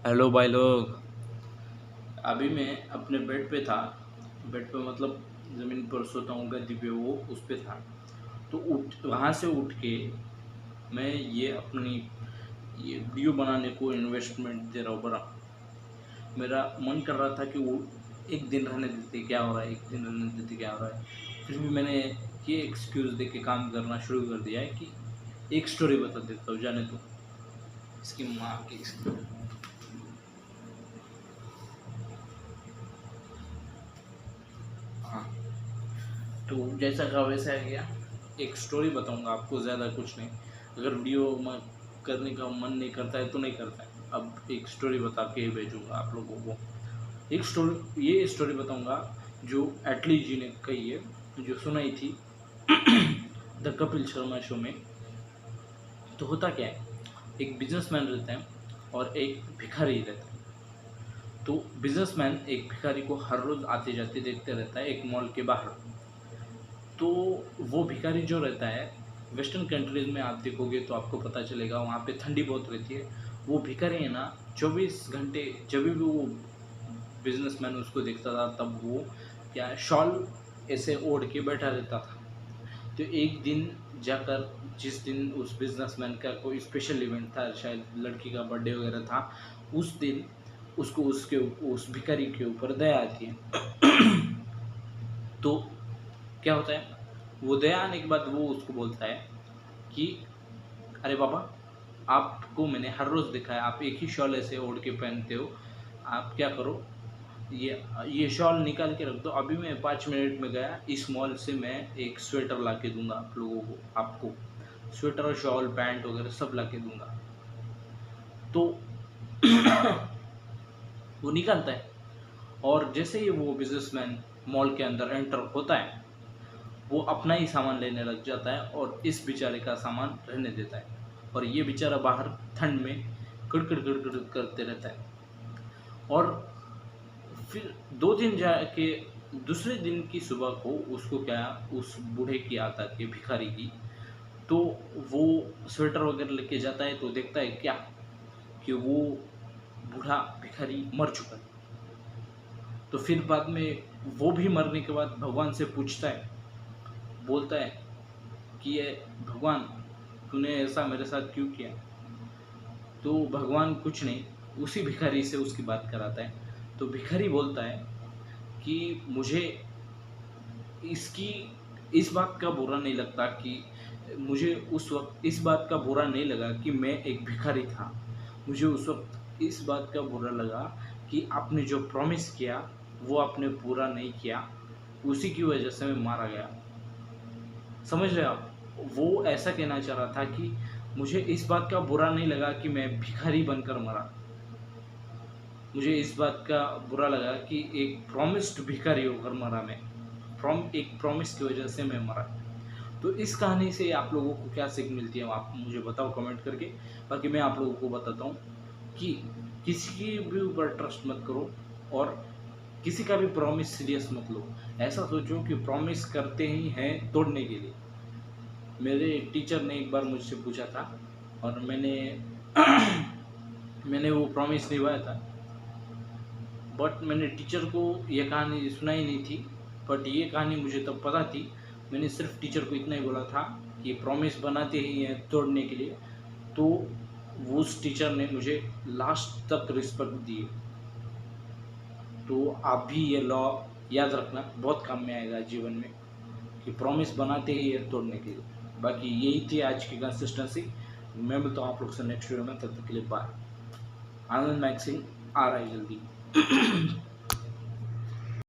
Hello भाई लोग। अभी मैं अपने बेड पे था। बेड पे मतलब ज़मीन पर सोता हूँ, गद्दी पे, वो उस पे था। तो उठ वहाँ से उठ के मैं ये अपनी ये वीडियो बनाने को इन्वेस्टमेंट दे रहा हूँ बड़ा। मेरा मन कर रहा था कि वो एक दिन रहने देते क्या हो रहा है, एक दिन रहने देते क्या हो रहा है। फिर भी मैंने ये एक्सक्यूज़ दे के काम करना शुरू कर दिया है कि एक स्टोरी बता देता हूँ, जाने तो इसकी माँ की। हाँ, तो जैसा कहा वैसा है गया। एक स्टोरी बताऊंगा आपको, ज़्यादा कुछ नहीं। अगर वीडियो में करने का मन नहीं करता है तो नहीं करता है। अब एक स्टोरी बता के ही भेजूंगा आप लोगों को। एक स्टोरी, ये स्टोरी बताऊंगा जो एटली जी ने कही है, जो सुनाई थी द कपिल शर्मा शो में। तो होता क्या है, एक बिजनेसमैन रहता है और एक भिखारी रहता है। तो बिजनेसमैन एक भिखारी को हर रोज़ आते जाते देखते रहता है एक मॉल के बाहर। तो वो भिखारी जो रहता है, वेस्टर्न कंट्रीज़ में आप देखोगे तो आपको पता चलेगा, वहाँ पे ठंडी बहुत रहती है। वो भिखारी है ना, 24 घंटे जब भी वो बिजनेसमैन उसको देखता था तब वो क्या है, शॉल ऐसे ओढ़ के बैठा रहता था। तो एक दिन जाकर, जिस दिन उस बिजनेसमैन का कोई स्पेशल इवेंट था, शायद लड़की का बर्थडे वगैरह था, उस दिन उसको उसके उस भिखारी के ऊपर दया आती है। तो क्या होता है, वो दया आने के बाद वो उसको बोलता है कि अरे बाबा, आपको मैंने हर रोज़ देखा है, आप एक ही शॉल ऐसे ओढ़ के पहनते हो। आप क्या करो, ये शॉल निकाल के रख दो। अभी मैं 5 मिनट में गया, इस मॉल से मैं एक स्वेटर ला के दूंगा आप लोगों को, आपको स्वेटर और शॉल पैंट वगैरह सब ला के दूंगा। तो वो निकलता है, और जैसे ही वो बिजनेसमैन मॉल के अंदर एंटर होता है, वो अपना ही सामान लेने लग जाता है और इस बेचारे का सामान रहने देता है। और ये बेचारा बाहर ठंड में कड़कड़ कड़कड़ करते रहता है। और फिर 2 दिन जाके दूसरे दिन की सुबह को उसको क्या, उस बूढ़े की याद आती है, भिखारी की। तो वो स्वेटर वगैरह लेके जाता है तो देखता है क्या, कि वो बूढ़ा भिखारी मर चुका है। तो फिर बाद में वो भी मरने के बाद भगवान से पूछता है, बोलता है कि ये भगवान, तूने ऐसा मेरे साथ क्यों किया। तो भगवान कुछ नहीं, उसी भिखारी से उसकी बात कराता है। तो भिखारी बोलता है कि मुझे इसकी इस बात का बुरा नहीं लगता कि मुझे उस वक्त इस बात का बुरा नहीं लगा कि मैं एक भिखारी था। मुझे उस वक्त इस बात का बुरा लगा कि आपने जो प्रॉमिस किया वो आपने पूरा नहीं किया, उसी की वजह से मैं मारा गया। समझ रहे हो आप, वो ऐसा कहना चाह रहा था कि मुझे इस बात का बुरा नहीं लगा कि मैं भिखारी बनकर मरा, मुझे इस बात का बुरा लगा कि एक प्रॉमिस्ड भिखारी होकर मरा मैं, एक प्रॉमिस की वजह से मैं मरा। तो इस कहानी से आप लोगों को क्या सीख मिलती है, आप मुझे बताओ कमेंट करके। बाकी मैं आप लोगों को बताता हूँ कि किसी की भी ऊपर ट्रस्ट मत करो, और किसी का भी प्रॉमिस सीरियस मत लो। ऐसा सोचो कि प्रॉमिस करते ही हैं तोड़ने के लिए। मेरे टीचर ने एक बार मुझसे पूछा था, और मैंने मैंने वो प्रॉमिस निभाया था। बट मैंने टीचर को ये कहानी सुनाई नहीं थी, बट ये कहानी मुझे तब पता थी। मैंने सिर्फ टीचर को इतना ही बोला था कि प्रॉमिस बनाते ही हैं तोड़ने के लिए। तो उस टीचर ने मुझे लास्ट तक रिस्पेक्ट दी। तो आप भी ये लॉ याद रखना, बहुत काम में आएगा जीवन में, कि प्रॉमिस बनाते ही है तोड़ने के लिए। बाकी यही थी आज की कंसिस्टेंसी। मैं मिलता हूँ आप लोग से नेक्स्ट वीडियो में, तब तक के लिए बाय। आनंद मैक्सिंग आ रहा है जल्दी।